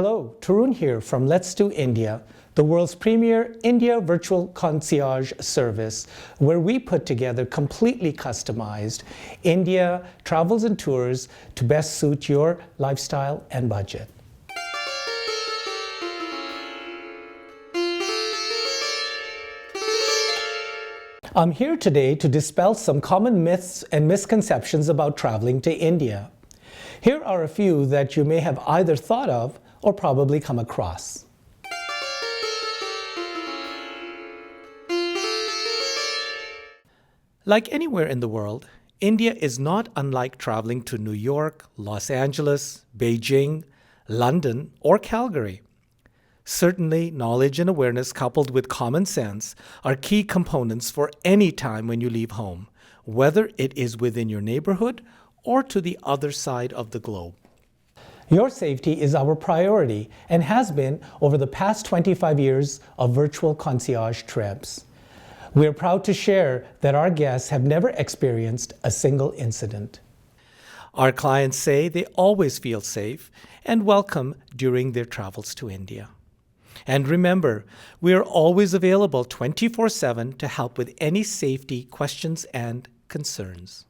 Hello, Taron here from Let's Do India, the world's premier India virtual concierge service, where we put together completely customized India travels and tours to best suit your lifestyle and budget. I'm here today to dispel some common myths and misconceptions about traveling to India. Here are a few that you may have either thought of or probably come across. Like anywhere in the world, India is not unlike traveling to New York, Los Angeles, Beijing, London, or Calgary. Certainly, knowledge and awareness coupled with common sense are key components for any time when you leave home, whether it is within your neighborhood or to the other side of the globe. Your safety is our priority and has been over the past 25 years of virtual concierge trips. We are proud to share that our guests have never experienced a single incident. Our clients say they always feel safe and welcome during their travels to India. And remember, we are always available 24/7 to help with any safety questions and concerns.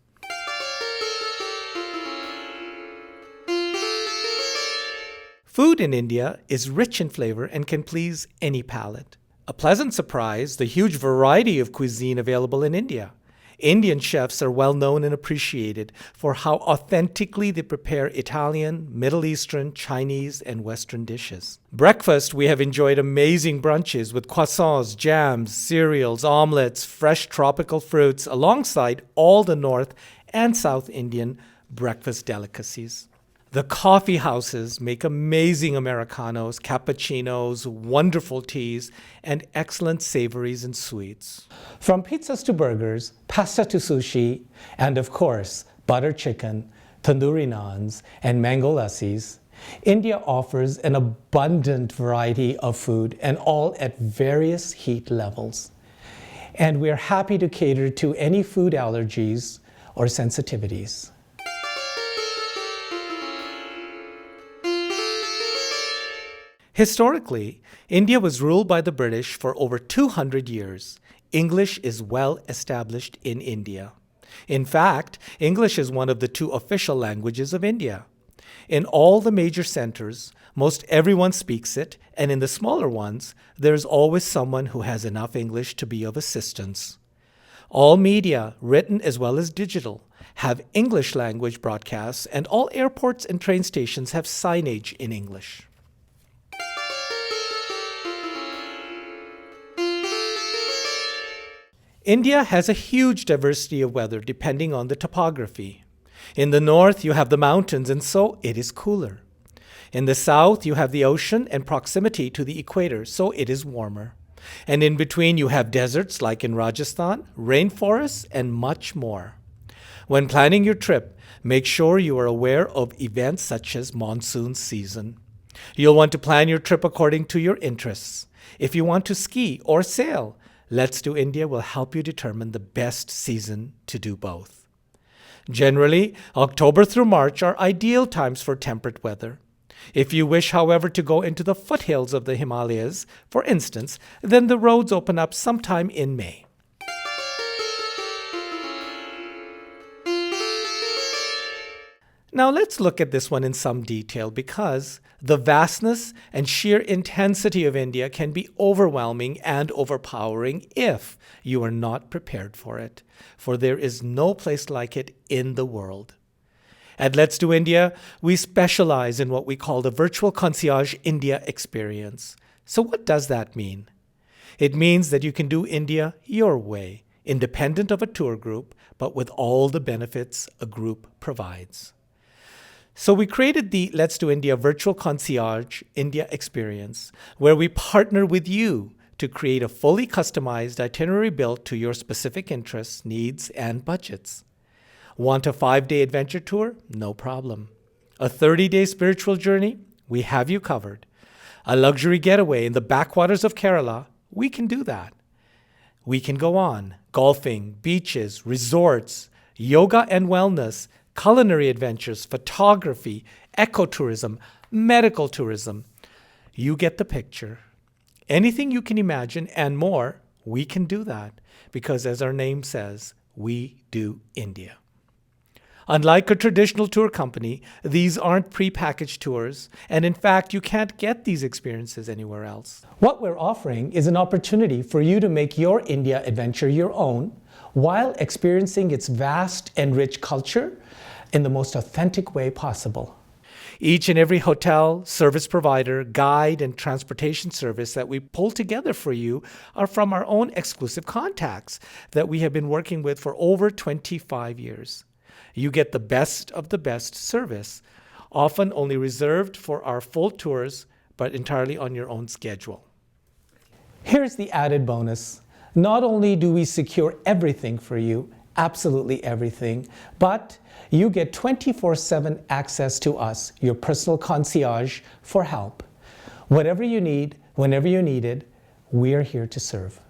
Food in India is rich in flavor and can please any palate. A pleasant surprise, the huge variety of cuisine available in India. Indian chefs are well known and appreciated for how authentically they prepare Italian, Middle Eastern, Chinese, and Western dishes. Breakfast, we have enjoyed amazing brunches with croissants, jams, cereals, omelets, fresh tropical fruits, alongside all the North and South Indian breakfast delicacies. The coffee houses make amazing Americanos, cappuccinos, wonderful teas, and excellent savories and sweets. From pizzas to burgers, pasta to sushi, and of course, butter chicken, tandoori naans, and mango lassis, India offers an abundant variety of food and all at various heat levels. And we're happy to cater to any food allergies or sensitivities. Historically, India was ruled by the British for over 200 years. English is well established in India. In fact, English is one of the two official languages of India. In all the major centers, most everyone speaks it, and in the smaller ones, there's always someone who has enough English to be of assistance. All media, written as well as digital, have English language broadcasts, and all airports and train stations have signage in English. India has a huge diversity of weather depending on the topography. In the north, you have the mountains, and so it is cooler. In the south, you have the ocean and proximity to the equator, so it is warmer. And in between, you have deserts like in Rajasthan, rainforests, and much more. When planning your trip, make sure you are aware of events such as monsoon season. You'll want to plan your trip according to your interests. If you want to ski or sail, Let's Do India will help you determine the best season to do both. Generally, October through March are ideal times for temperate weather. If you wish, however, to go into the foothills of the Himalayas, for instance, then the roads open up sometime in May. Now let's look at this one in some detail because the vastness and sheer intensity of India can be overwhelming and overpowering if you are not prepared for it, for there is no place like it in the world. At Let's Do India, we specialize in what we call the Virtual Concierge India experience. So what does that mean? It means that you can do India your way, independent of a tour group, but with all the benefits a group provides. So we created the Let's Do India Virtual Concierge India experience, where we partner with you to create a fully customized itinerary built to your specific interests, needs, and budgets. Want a 5-day adventure tour? No problem. A 30-day spiritual journey? We have you covered. A luxury getaway in the backwaters of Kerala? We can do that. We can go on. Golfing, beaches, resorts, yoga and wellness, culinary adventures, photography, ecotourism, medical tourism. You get the picture. Anything you can imagine and more, we can do that because, as our name says, we do India. Unlike a traditional tour company, these aren't prepackaged tours, and in fact, you can't get these experiences anywhere else. What we're offering is an opportunity for you to make your India adventure your own while experiencing its vast and rich culture in the most authentic way possible. Each and every hotel, service provider, guide, and transportation service that we pull together for you are from our own exclusive contacts that we have been working with for over 25 years. You get the best of the best service, often only reserved for our full tours, but entirely on your own schedule. Here's the added bonus. Not only do we secure everything for you, absolutely everything, but you get 24/7 access to us, your personal concierge, for help. Whatever you need, whenever you need it, we're here to serve.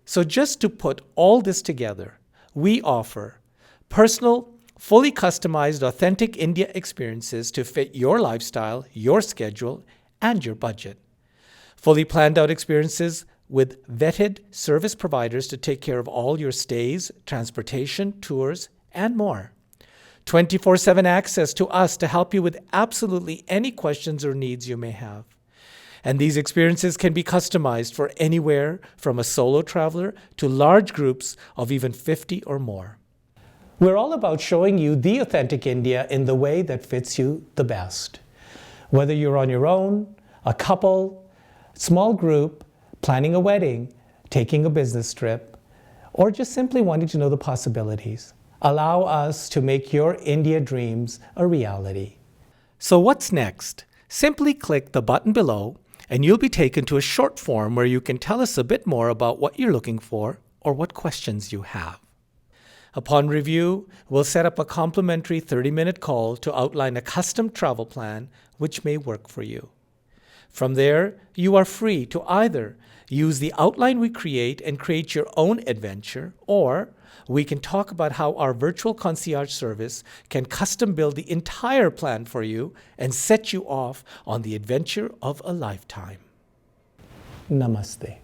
So just to put all this together, we offer personal, fully customized, authentic India experiences to fit your lifestyle, your schedule, and your budget. Fully planned out experiences with vetted service providers to take care of all your stays, transportation, tours, and more. 24/7 access to us to help you with absolutely any questions or needs you may have. And these experiences can be customized for anywhere from a solo traveler to large groups of even 50 or more. We're all about showing you the authentic India in the way that fits you the best. Whether you're on your own, a couple, small group, planning a wedding, taking a business trip, or just simply wanting to know the possibilities. Allow us to make your India dreams a reality. So what's next? Simply click the button below and you'll be taken to a short form where you can tell us a bit more about what you're looking for or what questions you have. Upon review, we'll set up a complimentary 30-minute call to outline a custom travel plan which may work for you. From there, you are free to either use the outline we create and create your own adventure, or we can talk about how our virtual concierge service can custom build the entire plan for you and set you off on the adventure of a lifetime. Namaste.